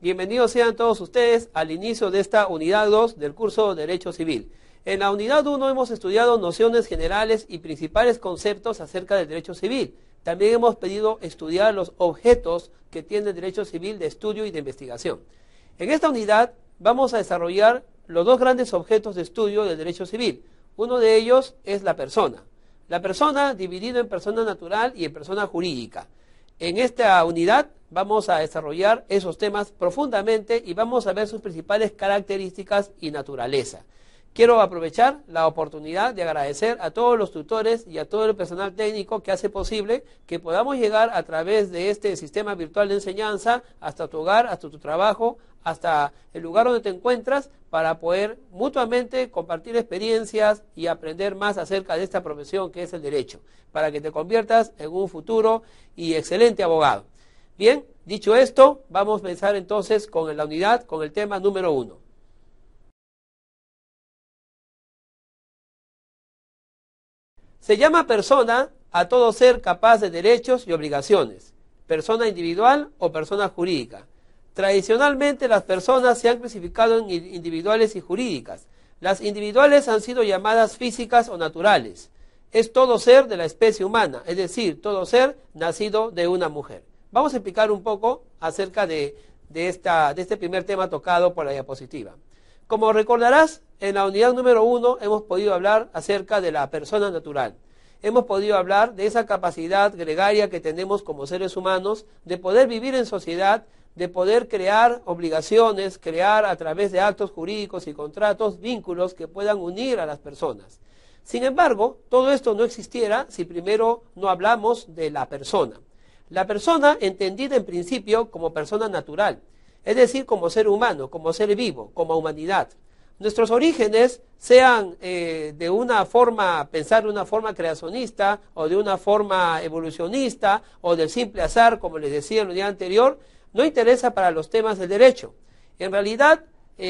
Bienvenidos sean todos ustedes al inicio de esta unidad 2 del curso de Derecho Civil. En la unidad 1 hemos estudiado nociones generales y principales conceptos acerca del derecho civil. También hemos pedido estudiar los objetos que tiene el derecho civil de estudio y de investigación. En esta unidad vamos a desarrollar los dos grandes objetos de estudio del derecho civil. Uno de ellos es la persona. La persona dividida en persona natural y en persona jurídica. En esta unidad vamos a desarrollar esos temas profundamente y vamos a ver sus principales características y naturaleza. Quiero aprovechar la oportunidad de agradecer a todos los tutores y a todo el personal técnico que hace posible que podamos llegar a través de este sistema virtual de enseñanza hasta tu hogar, hasta tu trabajo, hasta el lugar donde te encuentras, para poder mutuamente compartir experiencias y aprender más acerca de esta profesión que es el derecho, para que te conviertas en un futuro y excelente abogado. Bien, dicho esto, vamos a empezar entonces con la unidad, con el tema número 1. Se llama persona a todo ser capaz de derechos y obligaciones, persona individual o persona jurídica. Tradicionalmente las personas se han clasificado en individuales y jurídicas. Las individuales han sido llamadas físicas o naturales. Es todo ser de la especie humana, es decir, todo ser nacido de una mujer. Vamos a explicar un poco acerca de este primer tema tocado por la diapositiva. Como recordarás, en la unidad número 1 hemos podido hablar acerca de la persona natural. Hemos podido hablar de esa capacidad gregaria que tenemos como seres humanos de poder vivir en sociedad, de poder crear obligaciones, crear a través de actos jurídicos y contratos vínculos que puedan unir a las personas. Sin embargo, todo esto no existiera si primero no hablamos de la persona. La persona entendida en principio como persona natural, es decir, como ser humano, como ser vivo, como humanidad. Nuestros orígenes, sean de una forma, pensar de una forma creacionista o de una forma evolucionista o del simple azar, como les decía en la unidad anterior, no interesa para los temas del derecho. En realidad,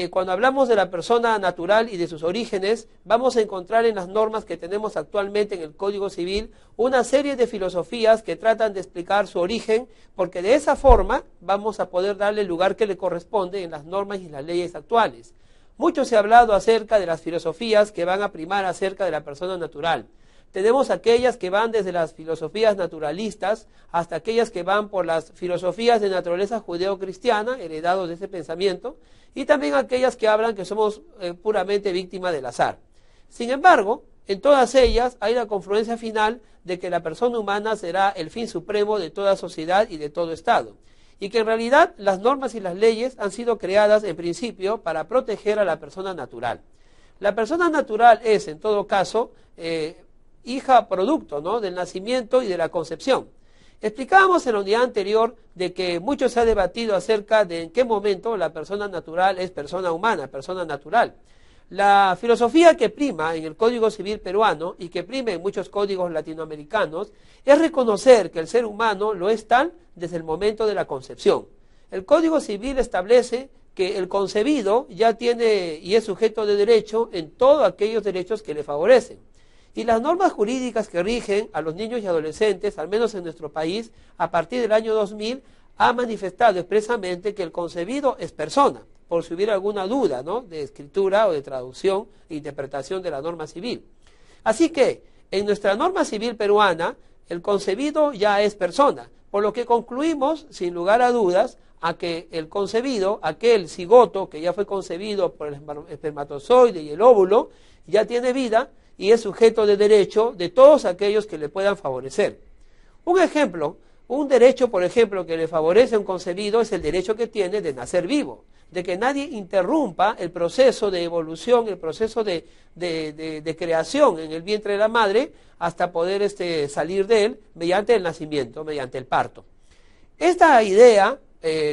cuando hablamos de la persona natural y de sus orígenes, vamos a encontrar en las normas que tenemos actualmente en el Código Civil una serie de filosofías que tratan de explicar su origen, porque de esa forma vamos a poder darle el lugar que le corresponde en las normas y las leyes actuales. Mucho se ha hablado acerca de las filosofías que van a primar acerca de la persona natural. Tenemos aquellas que van desde las filosofías naturalistas hasta aquellas que van por las filosofías de naturaleza judeo-cristiana, heredados de ese pensamiento, y también aquellas que hablan que somos puramente víctimas del azar. Sin embargo, en todas ellas hay la confluencia final de que la persona humana será el fin supremo de toda sociedad y de todo Estado, y que en realidad las normas y las leyes han sido creadas en principio para proteger a la persona natural. La persona natural es, en todo caso, hija producto, ¿no?, del nacimiento y de la concepción. Explicábamos en la unidad anterior de que mucho se ha debatido acerca de en qué momento la persona natural es persona humana, persona natural. La filosofía que prima en el Código Civil peruano y que prima en muchos códigos latinoamericanos es reconocer que el ser humano lo es tal desde el momento de la concepción. El Código Civil establece que el concebido ya tiene y es sujeto de derecho en todos aquellos derechos que le favorecen. Y las normas jurídicas que rigen a los niños y adolescentes, al menos en nuestro país, a partir del año 2000, ha manifestado expresamente que el concebido es persona, por si hubiera alguna duda, ¿no?, de escritura o de traducción e interpretación de la norma civil. Así que, en nuestra norma civil peruana, el concebido ya es persona, por lo que concluimos, sin lugar a dudas, a que el concebido, aquel cigoto que ya fue concebido por el espermatozoide y el óvulo, ya tiene vida y es sujeto de derecho de todos aquellos que le puedan favorecer. Un ejemplo, un derecho, por ejemplo, que le favorece a un concebido es el derecho que tiene de nacer vivo, de que nadie interrumpa el proceso de evolución, el proceso de creación en el vientre de la madre hasta poder salir de él mediante el nacimiento, mediante el parto. Esta idea,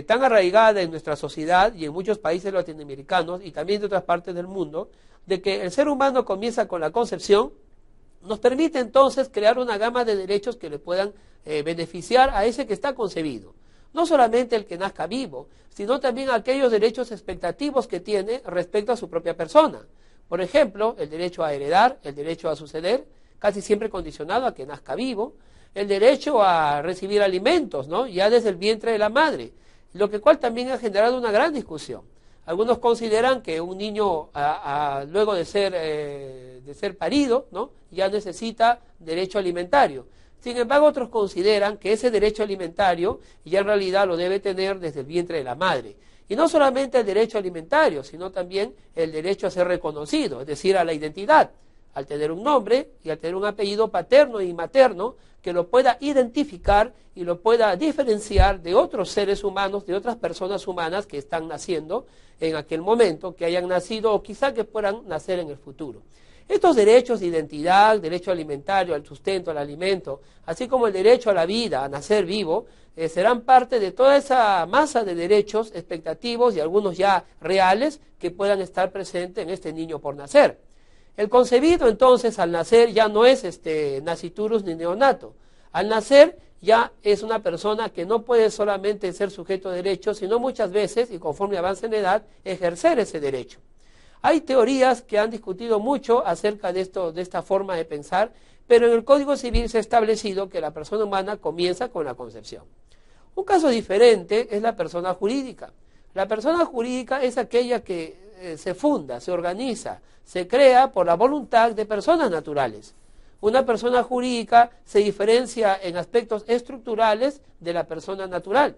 tan arraigada en nuestra sociedad y en muchos países latinoamericanos y también de otras partes del mundo, de que el ser humano comienza con la concepción, nos permite entonces crear una gama de derechos que le puedan beneficiar a ese que está concebido. no solamente el que nazca vivo, sino también aquellos derechos expectativos que tiene respecto a su propia persona. Por ejemplo, el derecho a heredar, el derecho a suceder, casi siempre condicionado a que nazca vivo, el derecho a recibir alimentos, ¿no?, ya desde el vientre de la madre, lo que cual también ha generado una gran discusión. Algunos consideran que un niño, luego de ser parido, ¿no?, ya necesita derecho alimentario. Sin embargo, otros consideran que ese derecho alimentario ya en realidad lo debe tener desde el vientre de la madre. Y no solamente el derecho alimentario, sino también el derecho a ser reconocido, es decir, a la identidad, al tener un nombre y al tener un apellido paterno y materno que lo pueda identificar y lo pueda diferenciar de otros seres humanos, de otras personas humanas que están naciendo en aquel momento, que hayan nacido o quizá que puedan nacer en el futuro. Estos derechos de identidad, derecho alimentario, al sustento, al alimento, así como el derecho a la vida, a nacer vivo, serán parte de toda esa masa de derechos expectativos y algunos ya reales que puedan estar presentes en este niño por nacer. El concebido entonces al nacer ya no es naciturus ni neonato. Al nacer ya es una persona que no puede solamente ser sujeto de derechos, sino muchas veces, y conforme avanza en edad, ejercer ese derecho. Hay teorías que han discutido mucho acerca de esta forma de pensar, pero en el Código Civil se ha establecido que la persona humana comienza con la concepción. Un caso diferente es la persona jurídica. La persona jurídica es aquella que se funda, se organiza, se crea por la voluntad de personas naturales. Una persona jurídica se diferencia en aspectos estructurales de la persona natural.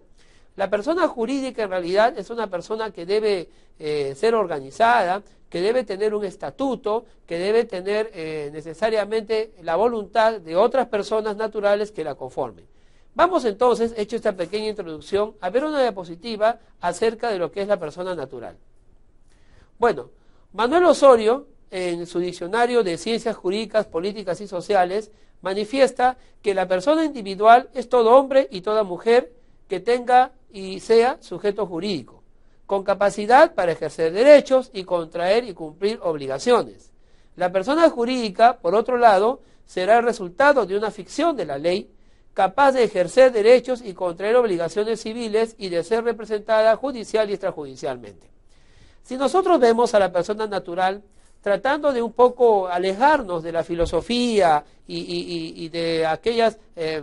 La persona jurídica en realidad es una persona que debe ser organizada, que debe tener un estatuto, que debe tener necesariamente la voluntad de otras personas naturales que la conformen. Vamos entonces, hecho esta pequeña introducción, a ver una diapositiva acerca de lo que es la persona natural. Bueno, Manuel Osorio, en su diccionario de Ciencias Jurídicas, Políticas y Sociales, manifiesta que la persona individual es todo hombre y toda mujer que tenga y sea sujeto jurídico, con capacidad para ejercer derechos y contraer y cumplir obligaciones. La persona jurídica, por otro lado, será el resultado de una ficción de la ley, capaz de ejercer derechos y contraer obligaciones civiles y de ser representada judicial y extrajudicialmente. Si nosotros vemos a la persona natural tratando de un poco alejarnos de la filosofía y de aquellas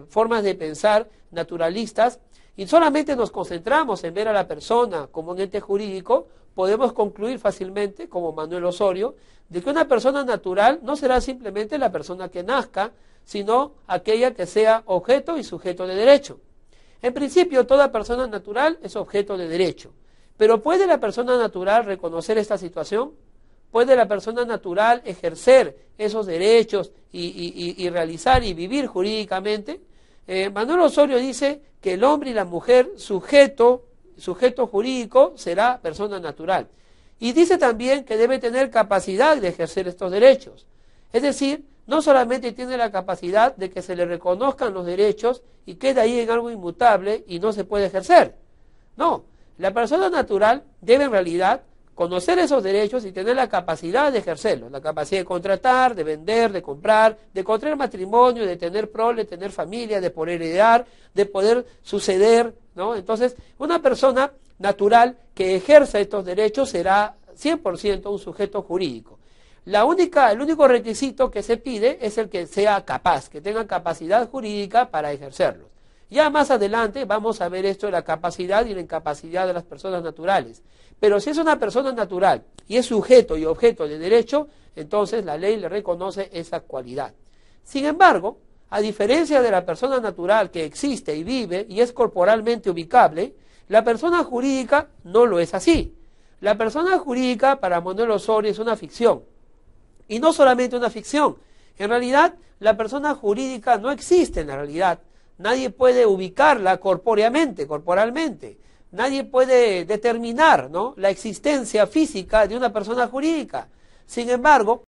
formas de pensar naturalistas, y solamente nos concentramos en ver a la persona como un ente jurídico, podemos concluir fácilmente, como Manuel Osorio, de que una persona natural no será simplemente la persona que nazca, sino aquella que sea objeto y sujeto de derecho. En principio, toda persona natural es objeto de derecho, pero ¿puede la persona natural reconocer esta situación? ¿Puede la persona natural ejercer esos derechos y realizar y vivir jurídicamente? Manuel Osorio dice que el hombre y la mujer, sujeto jurídico, será persona natural. Y dice también que debe tener capacidad de ejercer estos derechos. Es decir, no solamente tiene la capacidad de que se le reconozcan los derechos y queda ahí en algo inmutable y no se puede ejercer. No, la persona natural debe en realidad conocer esos derechos y tener la capacidad de ejercerlos, la capacidad de contratar, de vender, de comprar, de contraer matrimonio, de tener prole, de tener familia, de poder heredar, de poder suceder, ¿no? Entonces, una persona natural que ejerza estos derechos será 100% un sujeto jurídico. El único requisito que se pide es el que sea capaz, que tenga capacidad jurídica para ejercerlos. Ya más adelante vamos a ver esto de la capacidad y la incapacidad de las personas naturales. Pero si es una persona natural y es sujeto y objeto de derecho, entonces la ley le reconoce esa cualidad. Sin embargo, a diferencia de la persona natural que existe y vive y es corporalmente ubicable, la persona jurídica no lo es así. La persona jurídica para Manuel Osorio es una ficción. Y no solamente una ficción. En realidad, la persona jurídica no existe en la realidad. Nadie puede ubicarla corporalmente. Nadie puede determinar, ¿no?, la existencia física de una persona jurídica. Sin embargo,